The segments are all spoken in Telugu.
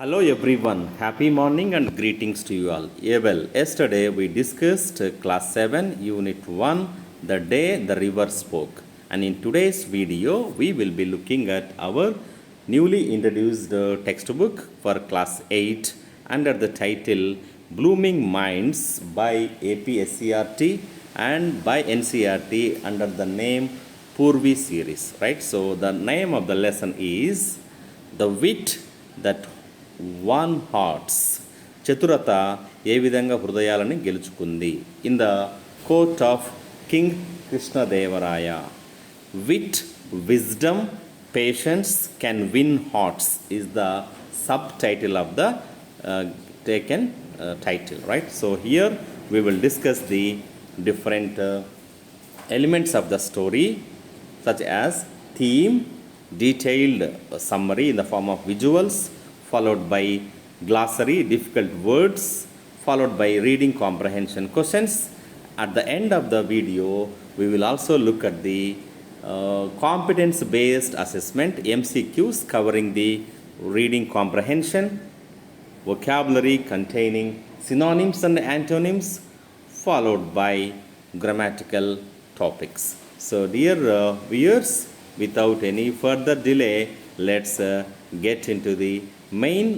Hello everyone, happy morning and greetings to you all. Yesterday we discussed class 7 unit 1 the day the river spoke, and in today's video we will be looking at our newly introduced textbook for class 8 under the title Blooming Minds by APSCRT and by NCRT under the name Purvi series, right? So the name of the lesson is The Wit That won hearts, చతురత ఏ విధంగా హృదయాలని గెలుచుకుంది. In the court of king Krishnadevaraya, wit, wisdom, patience can win hearts is the subtitle of the taken title, right? So here we will discuss the different elements of the story, such as theme, detailed summary in the form of visuals, followed by glossary, difficult words, followed by reading comprehension questions. At the end of the video, we will also look at the competence-based assessment MCQs covering the reading comprehension, vocabulary containing synonyms and antonyms, followed by grammatical topics. So dear viewers, without any further delay, let's get into the main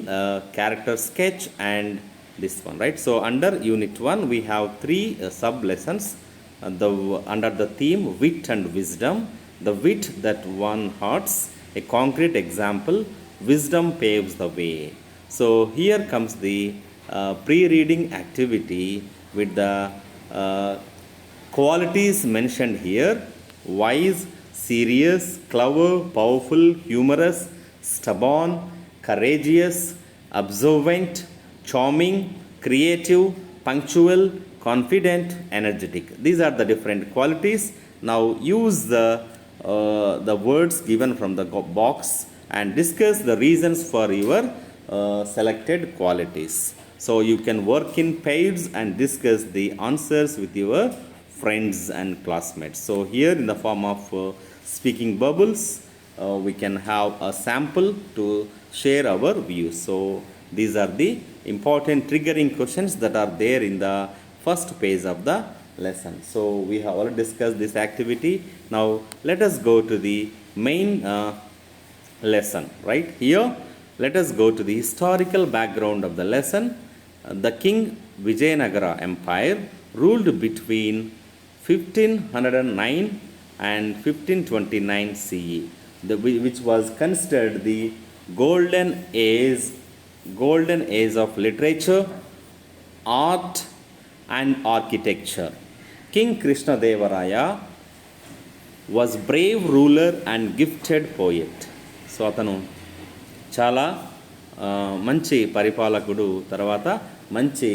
character sketch and this one, right? So under unit 1 we have three sub lessons under the theme wit and wisdom. The wit that won hearts, a concrete example, wisdom paves the way. So here comes the pre-reading activity with the qualities mentioned here: wise, serious, clever, powerful, humorous, stubborn, courageous, observant, charming, creative, punctual, confident, energetic. These are the different qualities. Now use the words given from the box and discuss the reasons for your selected qualities. So you can work in pairs and discuss the answers with your friends and classmates. So here in the form of speaking bubbles, we can have a sample to share our views. So these are the important triggering questions that are there in the first page of the lesson. So we have already discussed this activity. Now let us go to the main lesson. Right here, let us go to the historical background of the lesson. The King Vijayanagara Empire ruled between 1509 and 1529 CE, which was considered the golden age of literature, art and architecture. King Krishnadevaraya was brave ruler and gifted poet. So అతను చాలా మంచి పరిపాలకుడు, తర్వాత మంచి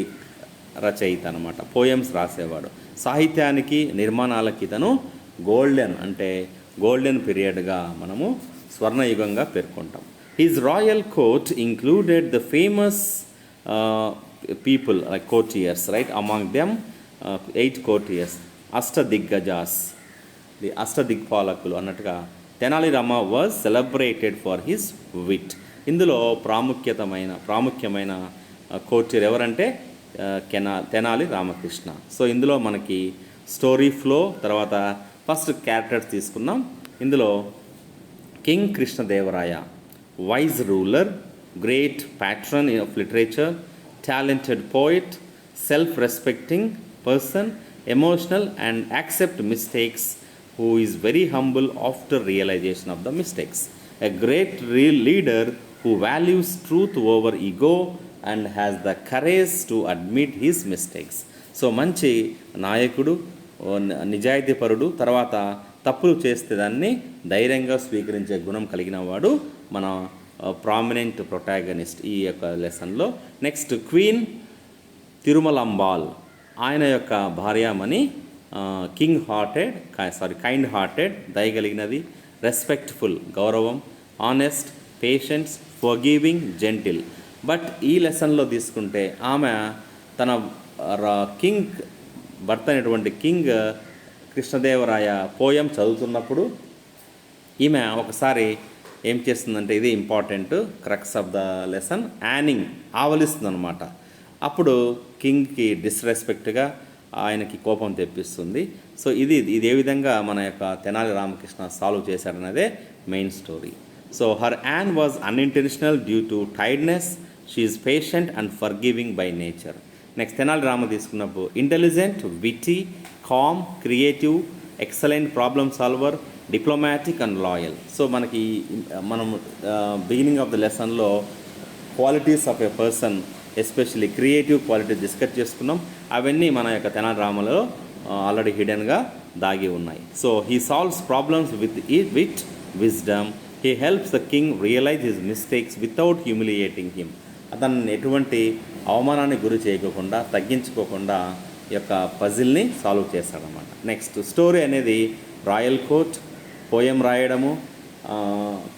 రచయిత అనమాట. పోయమ్స్ రాసేవాడు. సాహిత్యానికి, నిర్మాణాలకి ఇతను గోల్డెన్ అంటే గోల్డెన్ పీరియడ్గా మనము స్వర్ణయుగంగా పేర్కొంటాం. His royal court included the famous people like courtiers, right? Among them 8 courtiers, Ashtadiggajs, the Ashtadikpalakulu అన్నట్టుగా Tenali Rama was celebrated for his wit. ఇందులో ప్రాముఖ్యమైన కోర్టియర్ ఎవరంటే తెనాలి రామకృష్ణ. సో ఇందులో మనకి స్టోరీ ఫ్లో, తర్వాత ఫస్ట్ క్యారెక్టర్స్ తీసుకున్నాం. ఇందులో king Krishnadevaraya, wise ruler, great patron of literature, talented poet, self respecting person, emotional and accept mistakes, who is very humble after realization of the mistakes. A great real leader who values truth over ego and has the courage to admit his mistakes. So మంచి నాయకుడు, నిజాయితీపరుడు, తర్వాత తప్పులు చేస్తే దాన్ని ధైర్యంగా స్వీకరించే గుణం కలిగిన వాడు మన ప్రామినెంట్ ప్రొటాగనిస్ట్ ఈ యొక్క లెసన్లో. నెక్స్ట్ క్వీన్ తిరుమలంబాల్, ఆయన యొక్క భార్యామణి కైండ్ హార్టెడ్ దయగలిగినది, రెస్పెక్ట్ఫుల్ గౌరవం, honest, patience, forgiving, gentle. But ఈ లెసన్లో తీసుకుంటే ఆమె తన కింగ్ భర్త అయినటువంటి కింగ్ కృష్ణదేవరాయ పోయం చదువుతున్నప్పుడు ఈమె ఒకసారి ఏం చేస్తుందంటే, ఇది important crux of the lesson, yawning ఆవలిస్తుంది అనమాట. అప్పుడు కింగ్కి డిస్రెస్పెక్ట్గా ఆయనకి కోపం తెప్పిస్తుంది. సో ఇది ఏ విధంగా మన యొక్క తెనాలి రామకృష్ణ సాల్వ్ చేశాడనేదే main story. So her yawn was unintentional due to tiredness, she is patient and forgiving by nature. Next Tenali Rama తీసుకున్నప్పుడు intelligent, witty, calm, creative, excellent problem solver, diplomatic and loyal. So మనకి మనం బిగినింగ్ ఆఫ్ ద లెసన్లో qualities of a person, especially creative qualities discuss చేసుకున్నాం. అవన్నీ మన యొక్క తెనాలి రామలో ఆల్రెడీ హిడెన్గా దాగి ఉన్నాయి. So he solves problems with wisdom, he helps the king realize his mistakes without humiliating him. అతన్ని ఎటువంటి అవమానానికి గురి చేయకోకుండా, తగ్గించుకోకుండా ఈ యొక్క పజిల్ని సాల్వ్ చేస్తాడనమాట. నెక్స్ట్ స్టోరీ అనేది రాయల్ కోర్ట్, పోయం రాయడము,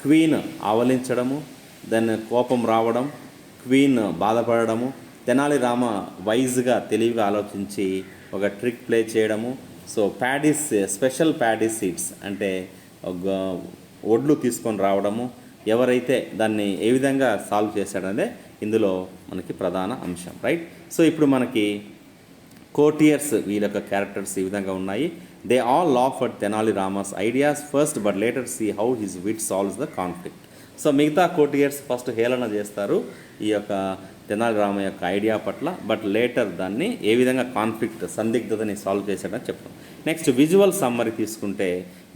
క్వీన్ ఆవలించడము, దాన్ని కోపం రావడం, క్వీన్ బాధపడము, తెనాలి రామ వైజ్గా తెలివిగా ఆలోచించి ఒక ట్రిక్ ప్లే చేయడము. సో ప్యాడీస్, స్పెషల్ ప్యాడీ సీడ్స్ అంటే ఒడ్లు తీసుకొని రావడము, ఎవరైతే దాన్ని ఏ విధంగా సాల్వ్ చేశాడనేదే ఇందులో మనకి ప్రధాన అంశం, రైట్. సో ఇప్పుడు మనకి కోటియర్స్ వీళ్ళ యొక్క క్యారెక్టర్స్ ఈ విధంగా ఉన్నాయి. They all laugh at Tenali Rama's ideas first but later see how his wit solves the conflict. So మిగతా కోటియర్స్ ఫస్ట్ హేళన చేస్తారు ఈ యొక్క తెనాలి రామ యొక్క ఐడియా పట్ల, బట్ లేటర్ దాన్ని ఏ విధంగా కాన్ఫ్లిక్ట్, సందిగ్ధతని సాల్వ్ చేశాడని చెప్తాం. నెక్స్ట్ విజువల్ సమ్మరీ తీసుకుంటే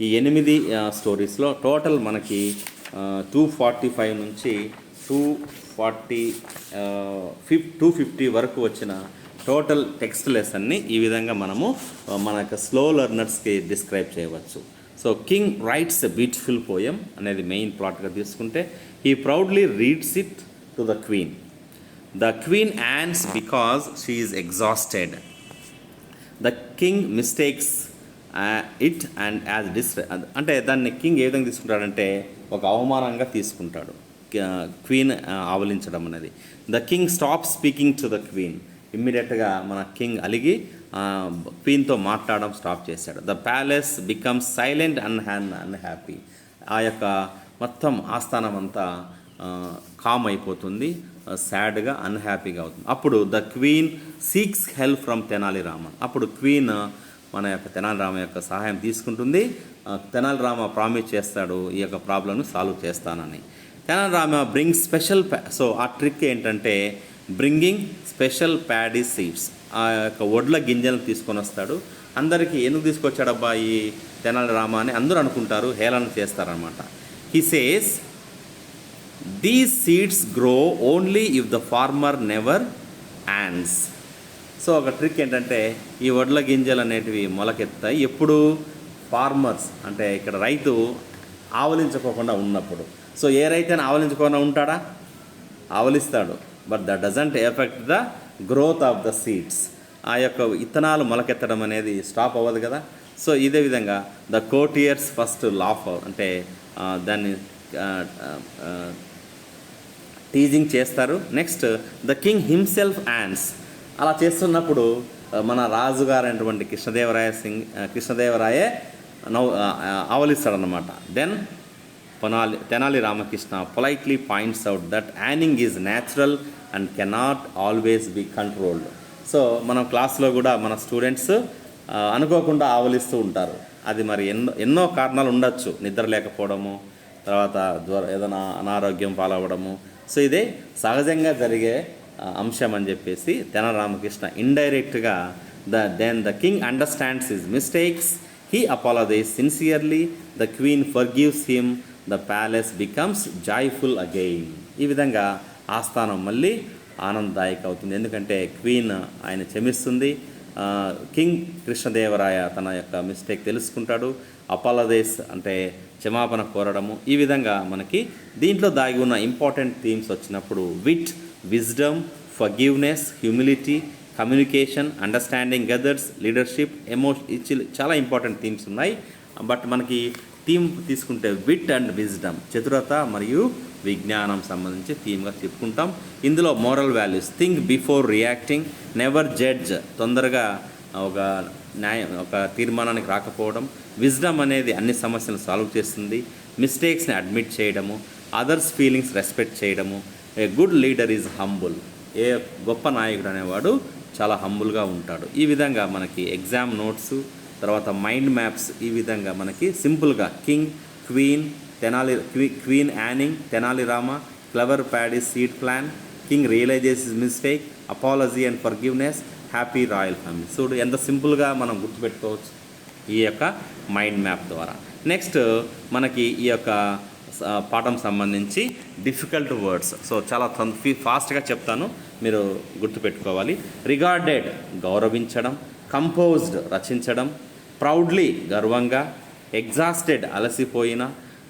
ఈ 8 స్టోరీస్లో టోటల్ మనకి 245 నుంచి 250 వరకు వచ్చిన టోటల్ టెక్స్ట్ లెసన్ని ఈ విధంగా మనము మన యొక్క స్లో లెర్నర్స్కి డిస్క్రైబ్ చేయవచ్చు. So king writes a beautiful poem అనేది మెయిన్ ప్లాట్గా తీసుకుంటే, he proudly reads it to the queen. The queen yawns because she is exhausted. The king mistakes it and as అంటే దాన్ని కింగ్ ఏ విధంగా తీసుకుంటాడంటే ఒక అవమానంగా తీసుకుంటాడు, క్వీన్ ఆవలించడం అనేది. The king stop speaking to the queen. ఇమ్మీడియట్గా మన కింగ్ అలిగి క్వీన్తో మాట్లాడడం స్టాప్ చేశాడు. The palace becomes silent and unhappy. ఆ యొక్క మొత్తం ఆస్థానం అంతా కామ్ అయిపోతుంది, సాడ్గా, అన్హ్యాపీగా అవుతుంది. అప్పుడు the queen seeks help from Tenali Rama. అప్పుడు క్వీన్ మన యొక్క తెనాలి రామ యొక్క సహాయం తీసుకుంటుంది. తెనాలి రామ ప్రామిస్ చేస్తాడు ఈ యొక్క ప్రాబ్లమ్ను సాల్వ్ చేస్తానని. Tenali Rama bring special so ఆ ట్రిక్ ఏంటంటే బ్రింగింగ్ స్పెషల్ ప్యాడీ సీడ్స్. ఆ యొక్క వడ్ల గింజలను తీసుకొని వస్తాడు. అందరికీ ఎందుకు తీసుకొచ్చాడబ్బా ఈ తెనాలి రామ అని అందరూ అనుకుంటారు, హేళన చేస్తారనమాట. He says these seeds grow only if the farmer never yawns. So ఒక ట్రిక్ ఏంటంటే ఈ వడ్ల గింజలు అనేటివి మొలకెత్తాయి ఎప్పుడు ఫార్మర్స్ అంటే ఇక్కడ రైతు ఆవలించుకోకుండా ఉన్నప్పుడు. సో ఏ రైతైనా ఆవలించుకోకుండా ఉంటాడా? ఆవలిస్తాడు, but that doesn't effect the growth of the seeds. ఆ యొక్క విత్తనాలు మొలకెత్తడం అనేది స్టాప్ అవ్వదు కదా. సో ఇదే విధంగా ద కోటియర్స్ ఫస్ట్ లాఫ్ అంటే దాన్ని టీజింగ్ చేస్తారు. Next the king himself yawns. అలా చేస్తున్నప్పుడు మన రాజుగారు అయినటువంటి కృష్ణదేవరాయే ఆవలిస్తాడనమాట. Then Tenali Ramakrishna politely points out that yawning is natural and cannot always be controlled. So మనం క్లాస్లో కూడా మన స్టూడెంట్స్ అనుకోకుండా ఆవలిస్తూ ఉంటారు. అది మరి ఎన్నో కారణాలు ఉండొచ్చు, నిద్ర లేకపోవడము, తర్వాత ఏదైనా అనారోగ్యం పాలవ్వడము. సో ఇదే సహజంగా జరిగే అంశం అని చెప్పేసి తెనాలి రామకృష్ణ ఇండైరెక్ట్గా then the king understands his mistakes, he apologizes sincerely, the queen forgives him, the palace becomes joyful again. ఈ విధంగా ఆస్థానం మళ్ళీ ఆనందదాయక అవుతుంది, ఎందుకంటే క్వీన్ ఆయన క్షమిస్తుంది. కింగ్ కృష్ణదేవరాయ తన యొక్క మిస్టేక్ తెలుసుకుంటాడు, అపాలజైజ్ అంటే క్షమాపణ కోరడము. ఈ విధంగా మనకి దీంట్లో దాగి ఉన్న ఇంపార్టెంట్ థీమ్స్ వచ్చినప్పుడు wit, wisdom, forgiveness, humility, communication, understanding others, leadership, emotion, చాలా ఇంపార్టెంట్ థీమ్స్ ఉన్నాయి. బట్ మనకి థీమ్ తీసుకుంటే విట్ అండ్ విజ్డమ్, చతురత మరియు విజ్ఞానం సంబంధించి థీమ్గా చెప్పుకుంటాం. ఇందులో moral values, think before reacting, never judge, తొందరగా ఒక ఒక తీర్మానానికి రాకపోవడం. విజ్డమ్ అనేది అన్ని సమస్యలను సాల్వ్ చేస్తుంది. మిస్టేక్స్ని అడ్మిట్ చేయడము, అదర్స్ ఫీలింగ్స్ రెస్పెక్ట్ చేయడము. A good leader is humble. ఏ గొప్ప నాయకుడు అనేవాడు చాలా హంబుల్గా ఉంటాడు. ఈ విధంగా మనకి ఎగ్జామ్ నోట్స్, తర్వాత మైండ్ మ్యాప్స్, ఈ విధంగా మనకి సింపుల్గా king, queen yawning, Tenali Rama, clever paddy seed plan, king realizes his mistake, apology and forgiveness, happy royal family. చూడు ఎంత సింపుల్గా మనం గుర్తుపెట్టుకోవచ్చు ఈ యొక్క మైండ్ మ్యాప్ ద్వారా. నెక్స్ట్ మనకి ఈ యొక్క పాఠం సంబంధించి డిఫికల్ట్ వర్డ్స్. సో చాలా ఫాస్ట్గా చెప్తాను, మీరు గుర్తుపెట్టుకోవాలి. రిగార్డెడ్ గౌరవించడం, కంపోజ్డ్ రచించడం, ప్రౌడ్లీ గర్వంగా, ఎగ్జాస్టెడ్ అలసిపోయిన,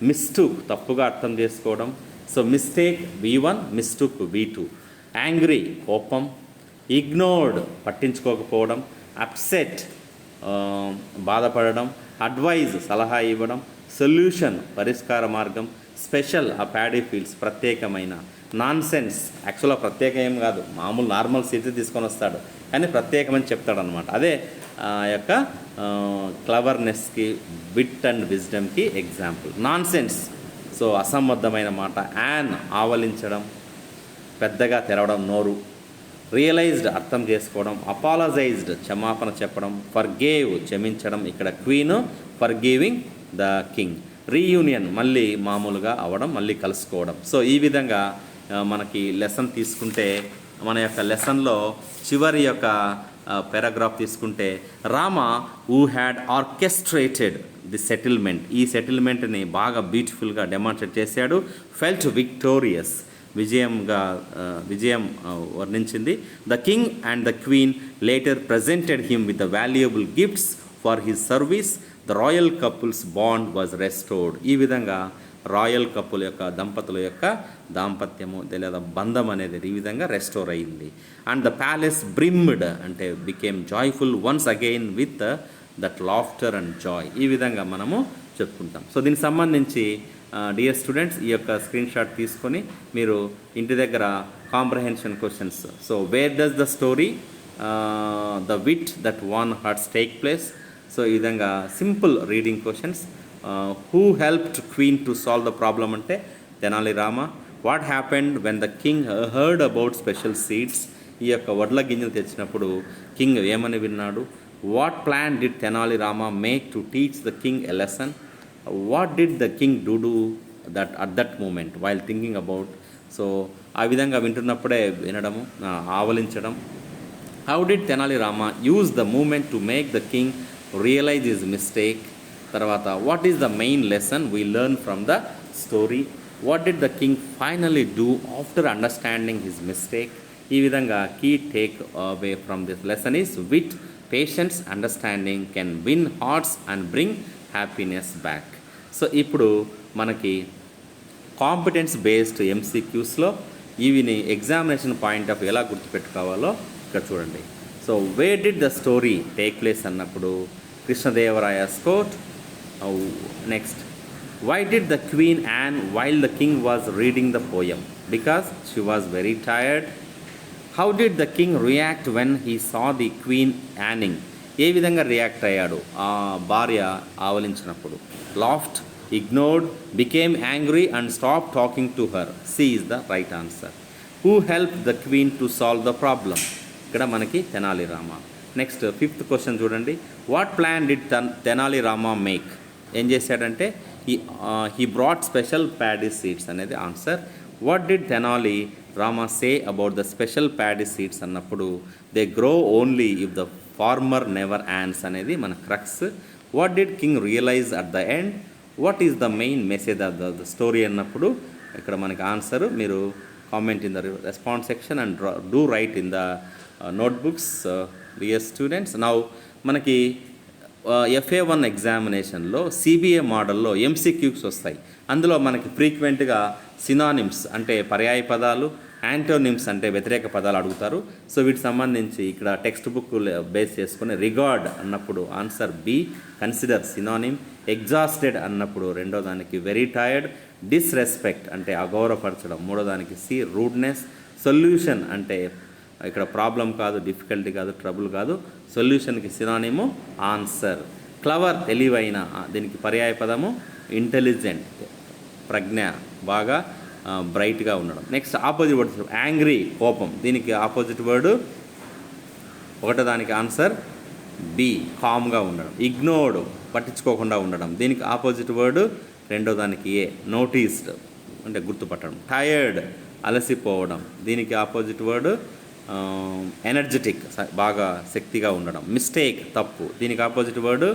మిస్టూక్ తప్పుగా అర్థం చేసుకోవడం. So mistake V1, మిస్టూక్ V2. Angry కోపం, ఇగ్నోర్డ్ పట్టించుకోకపోవడం, అప్సెట్ బాధపడడం, అడ్వైజ్ సలహా ఇవ్వడం, సొల్యూషన్ పరిష్కార మార్గం, స్పెషల్ ఆ ప్యాడీ ఫీల్డ్స్ ప్రత్యేకమైన, నాన్ సెన్స్ యాక్చువల్గా ప్రత్యేకం ఏం కాదు, మామూలు నార్మల్ సీట్ తీసుకొని వస్తాడు కానీ ప్రత్యేకమని చెప్తాడనమాట. అదే యొక్క క్లవర్నెస్కి, విట్ అండ్ విజ్డమ్కి ఎగ్జాంపుల్. నాన్ సెన్స్ సో అసంబద్ధమైన మాట. యాన్ ఆవలించడం, పెద్దగా తెరవడం నోరు. రియలైజ్డ్ అర్థం చేసుకోవడం, అపాలజైజ్డ్ క్షమాపణ చెప్పడం, ఫర్గేవ్ క్షమించడం, ఇక్కడ queen forgiving the king. Reunion మళ్ళీ మామూలుగా అవ్వడం, మళ్ళీ కలుసుకోవడం. సో ఈ విధంగా మనకి లెసన్ తీసుకుంటే, మన యొక్క లెసన్లో చివరి యొక్క పారాగ్రాఫ్ తీసుకుంటే, Rama who had orchestrated the settlement, ఈ సెటిల్మెంట్ని బాగా బ్యూటిఫుల్గా డెమాన్స్ట్రేట్ చేశాడు. ఫెల్ట్ విక్టోరియస్, విజయం వర్ణించింది. The king and the queen later presented him with the valuable gifts for his service. The royal couple's bond was restored. ఈ విధంగా రాయల్ కపుల్ యొక్క దంపతుల యొక్క దాంపత్యము లేదా బంధం అనేది ఈ విధంగా రెస్టోర్ అయింది. అండ్ ద ప్యాలెస్ బ్రిమ్డ్ అంటే became joyful once again with that laughter and Joy. ఈ విధంగా మనము చెప్పుకుంటాం. సో దీనికి సంబంధించి డియర్ స్టూడెంట్స్, ఈ యొక్క స్క్రీన్ షాట్ తీసుకొని మీరు ఇంటి దగ్గర comprehension questions. So where does the story the wit that one hurts take place. So ఈ విధంగా simple reading questions. Who helped queen to solve the problem అంటే Tenali Rama. What happened when the king heard about special seeds, ఈ యొక్క వడ్ల గింజలు తెచ్చినప్పుడు కింగ్ ఏమని విన్నాడు. What plan did Tenali Rama make to teach the king a lesson. What did the king do that at that moment while thinking about. So ఆ విధంగా వింటున్నప్పుడే వినడము, ఆవలించడం. How did Tenali Rama use the moment to make the king realize his mistake. తర్వాత what is the main lesson we learn from the story. What did the king finally do after understanding his mistake. ఈ విధంగా key take away from this lesson is wit, patience, understanding can win hearts and bring happiness back. So ఇప్పుడు మనకి కాంపిటెన్స్ బేస్డ్ MCQస్లో ఇవిని ఎగ్జామినేషన్ పాయింట్ ఆఫ్ ఎలా గుర్తుపెట్టుకోవాలో ఇక్కడ చూడండి. So where did the story take place అన్నప్పుడు Krishnadevaraya's court. Next, why did the queen yawn while the king was reading the poem, because she was very tired. How did the king react when he saw the queen yawning, ఏ విధంగా రియాక్ట్ అయ్యాడు ఆ భార్య ఆవలించినప్పుడు. Laughed, ignored, became angry and stopped talking to her. C is the right answer. Who helped the queen to solve the problem? ఇక్కడ మనకి Tenali Rama. Next 5th question చూడండి. What plan did Tenali Rama make, ఏం చేశాడంటే he brought special paddy seeds అనేది answer. What did Tenali Rama say about the special paddy seeds అన్నప్పుడు they grow only if the farmer never yawns అనేది మన crux. What did king realize at the end. What is the main message of the story అన్నప్పుడు ఇక్కడ మనకి ఆన్సర్ మీరు comment in the response section and do right in the notebooks dear students. Now మనకి FA1 ఎగ్జామినేషన్లో CBA మోడల్లో MCQs వస్తాయి. అందులో మనకి ఫ్రీక్వెంట్గా సినానిమ్స్ అంటే పర్యాయ పదాలు, యాంటోనిమ్స్ అంటే వ్యతిరేక పదాలు అడుగుతారు. సో వీటికి సంబంధించి ఇక్కడ టెక్స్ట్ బుక్ బేస్ చేసుకుని రిగార్డ్ అన్నప్పుడు answer B, consider synonym. Exhausted అన్నప్పుడు రెండో దానికి వెరీ టైర్డ్. డిస్రెస్పెక్ట్ అంటే అగౌరవపరచడం మూడో దానికి C, రూడ్నెస్. సొల్యూషన్ అంటే ఇక్కడ ప్రాబ్లం కాదు, డిఫికల్టీ కాదు, ట్రబుల్ కాదు, సొల్యూషన్కి సినానిము ఆన్సర్. క్లవర్ తెలివైన, దీనికి పర్యాయ పదము ఇంటెలిజెంట్, ప్రజ్ఞ, బాగా బ్రైట్గా ఉండడం. నెక్స్ట్ ఆపోజిట్ వర్డ్ యాంగ్రీ, కోపం, దీనికి ఆపోజిట్ వర్డ్ ఒకటో దానికి ఆన్సర్ బి, కామ్గా ఉండడం. ఇగ్నోర్డ్, పట్టించుకోకుండా ఉండడం, దీనికి ఆపోజిట్ వర్డ్ రెండో దానికి ఏ, నోటీస్డ్ అంటే గుర్తుపట్టడం. టయర్డ్, అలసిపోవడం, దీనికి ఆపోజిట్ వర్డ్ ఎనర్జెటిక్, బాగా శక్తిగా ఉండడం. మిస్టేక్, తప్పు, దీనికి ఆపోజిట్ వర్డ్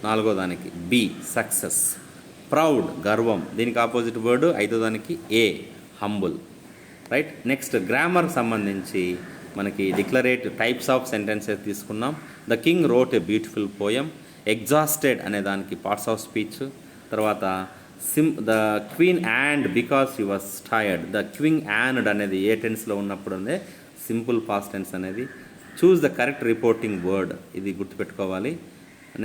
నాలుగో దానికి బి, సక్సెస్. ప్రౌడ్, గర్వం, దీనికి ఆపోజిట్ వర్డ్ ఐదో దానికి ఏ, హంబుల్. రైట్. నెక్స్ట్ గ్రామర్కి సంబంధించి మనకి డిక్లరేటివ్ టైప్స్ ఆఫ్ సెంటెన్సెస్ తీసుకున్నాం. The king wrote a beautiful poem. Exhausted అనే దానికి పార్ట్స్ ఆఫ్ స్పీచ్. తర్వాత the queen and because he was tired. The queen and అనేది ఏ టెన్స్లో ఉన్నప్పుడు ఉంది, సింపుల్ పాస్ట్ టెన్స్ అనేది. Choose the correct reporting word, ఇది గుర్తుపెట్టుకోవాలి.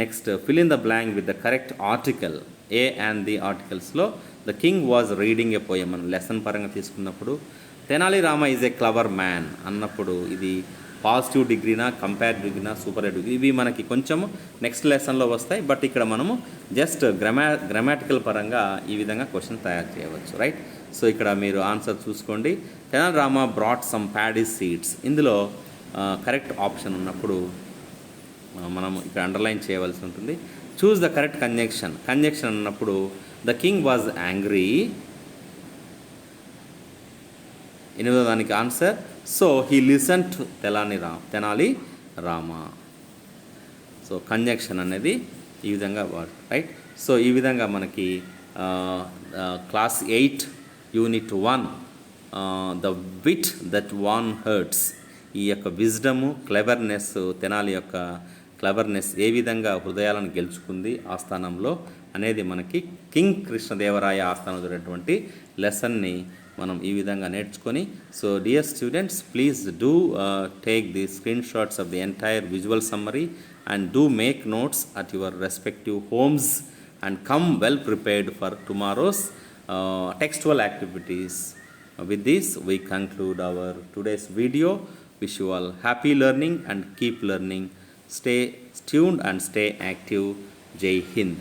Next fill in the blank with the correct article. A and the ఆర్టికల్స్లో the king was reading a poem అని లెసన్ పరంగా తీసుకున్నప్పుడు. Tenali Rama is a clever man అన్నప్పుడు ఇది పాజిటివ్ డిగ్రీనా, కంపేరిటివ్ డిగ్రీనా, సూపర్ డిగ్రీ, ఇవి మనకి కొంచెం నెక్స్ట్ లెసన్లో వస్తాయి. బట్ ఇక్కడ మనము జస్ట్ గ్రామాటికల్ పరంగా ఈ విధంగా క్వశ్చన్ తయారు చేయవచ్చు. రైట్. సో ఇక్కడ మీరు ఆన్సర్ చూసుకోండి. Tenali Rama brought some paddy seeds, ఇందులో కరెక్ట్ ఆప్షన్ ఉన్నప్పుడు మనం ఇక్కడ అండర్లైన్ చేయవలసి ఉంటుంది. Choose the correct conjunction. Conjunction అన్నప్పుడు ద కింగ్ వాజ్ యాంగ్రీ, ఎనిమిదో దానికి answer. So he listen to Tenali Rama. So conjunction అనేది ఈ విధంగా వాడు. రైట్. సో ఈ విధంగా మనకి class 8 unit 1 the wit that one hearts, ఈ యొక్క విజ్డము, క్లెవర్నెస్, తెనాలి యొక్క క్లెవర్నెస్ ఏ విధంగా హృదయాలను గెలుచుకుంది ఆస్థానంలో అనేది మనకి కింగ్ కృష్ణదేవరాయ ఆస్థానం జరిగినటువంటి లెసన్ని మనం ఈ విధంగా నేర్చుకొని. So dear students, please do take the screen shots of the entire visual summary and do make notes at your respective homes and come well prepared for tomorrow's textual activities. With this, we conclude our today's video. Wish you all happy learning and keep learning. Stay tuned and stay active. Jai Hind.